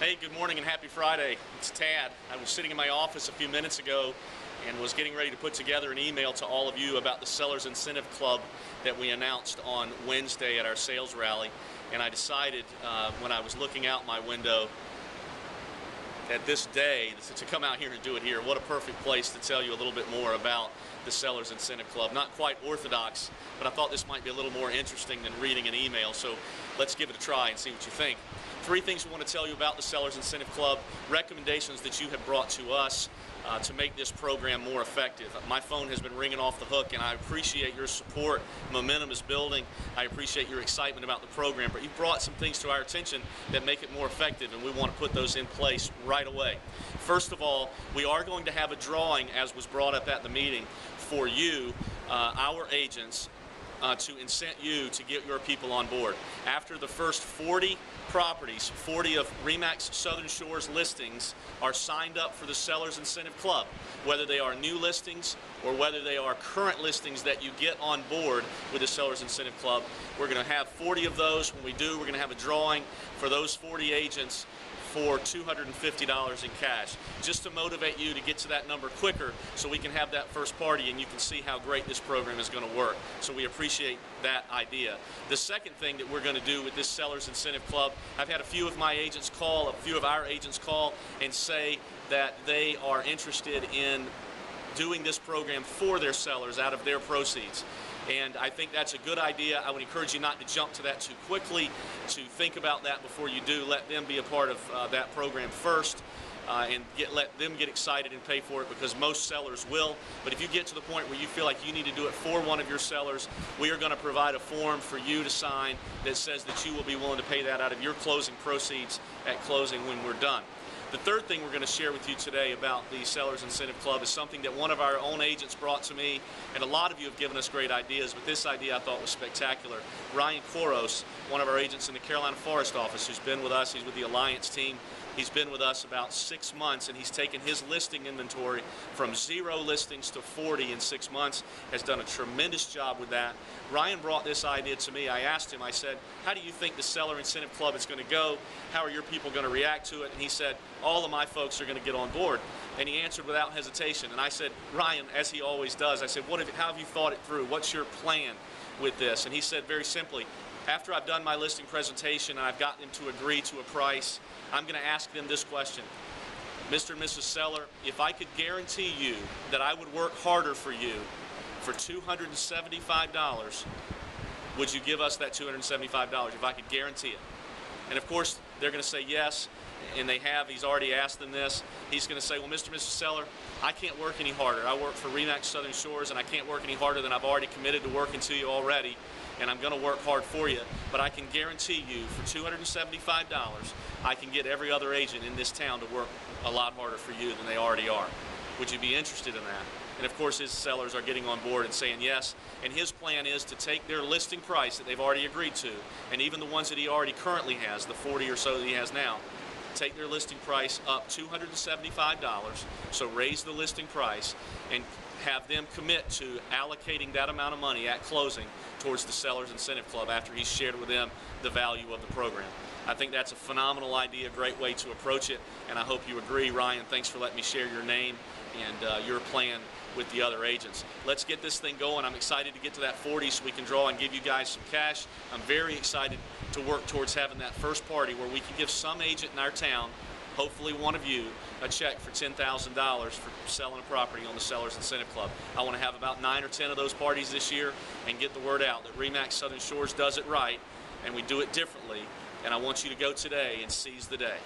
Hey, good morning and happy Friday. It's Tad. I was sitting in my office a few minutes ago and was getting ready to put together an email to all of you about the Sellers Incentive Club that we announced on Wednesday at our sales rally. And I decided when I was looking out my window at this day to come out here and do it here. What a perfect place to tell you a little bit more about the Sellers Incentive Club. Not quite orthodox, but I thought this might be a little more interesting than reading an email. So let's give it a try and see what you think. Three things we want to tell you about the Sellers Incentive Club, recommendations that you have brought to us to make this program more effective. My phone has been ringing off the hook, and I appreciate your support. Momentum is building. I appreciate your excitement about the program, but you've brought some things to our attention that make it more effective, and we want to put those in place right away. First of all, we are going to have a drawing, as was brought up at the meeting, for you, our agents, to incent you to get your people on board. After the first 40 properties, 40 of RE/MAX Southern Shores listings are signed up for the Sellers Incentive Club, whether they are new listings or whether they are current listings that you get on board with the Sellers Incentive Club. We're going to have 40 of those. When we do, we're going to have a drawing for those 40 agents for $250 in cash, just to motivate you to get to that number quicker so we can have that first party and you can see how great this program is going to work. So we appreciate that idea. The second thing that we're going to do with this Sellers Incentive Club, I've had a few of my agents call, a few of our agents call and say that they are interested in doing this program for their sellers out of their proceeds. And I think that's a good idea. I would encourage you not to jump to that too quickly, to think about that before you do. Let them be a part of that program first and let them get excited and pay for it, because most sellers will. But if you get to the point where you feel like you need to do it for one of your sellers, we are going to provide a form for you to sign that says that you will be willing to pay that out of your closing proceeds at closing when we're done. The third thing we're going to share with you today about the Sellers Incentive Club is something that one of our own agents brought to me, and a lot of you have given us great ideas, but this idea I thought was spectacular. Ryan Koros, one of our agents in the Carolina Forest office, who's been with us, he's with the Alliance team. He's been with us about 6 months, and he's taken his listing inventory from 0 listings to 40 in 6 months, has done a tremendous job with that. Ryan brought this idea to me. I asked him, I said, how do you think the Seller Incentive Club is going to go? How are your people going to react to it? And he said, all of my folks are going to get on board. And he answered without hesitation. And I said, Ryan, as he always does, I said, how have you thought it through? What's your plan with this? And he said very simply, after I've done my listing presentation and I've got them to agree to a price, I'm going to ask them this question. Mr. and Mrs. Seller, if I could guarantee you that I would work harder for you for $275, would you give us that $275 if I could guarantee it? And of course, they're going to say yes, and they have. He's already asked them this. He's going to say, well, Mr. and Mrs. Seller, I can't work any harder. I work for RE/MAX Southern Shores, and I can't work any harder than I've already committed to working to you already, and I'm going to work hard for you, but I can guarantee you for $275, I can get every other agent in this town to work a lot harder for you than they already are. Would you be interested in that? And of course, his sellers are getting on board and saying yes, and his plan is to take their listing price that they've already agreed to, and even the ones that he already currently has, the 40 or so that he has now, take their listing price up $275, so raise the listing price, and have them commit to allocating that amount of money at closing towards the Sellers Incentive Club after he's shared with them the value of the program. I think that's a phenomenal idea, great way to approach it, and I hope you agree. Ryan, thanks for letting me share your name and your plan with the other agents. Let's get this thing going. I'm excited to get to that 40 so we can draw and give you guys some cash. I'm very excited to work towards having that first party where we can give some agent in our town, hopefully one of you, a check for $10,000 for selling a property on the Sellers Incentive Club. I want to have about 9 or 10 of those parties this year and get the word out that RE/MAX Southern Shores does it right and we do it differently, and I want you to go today and seize the day.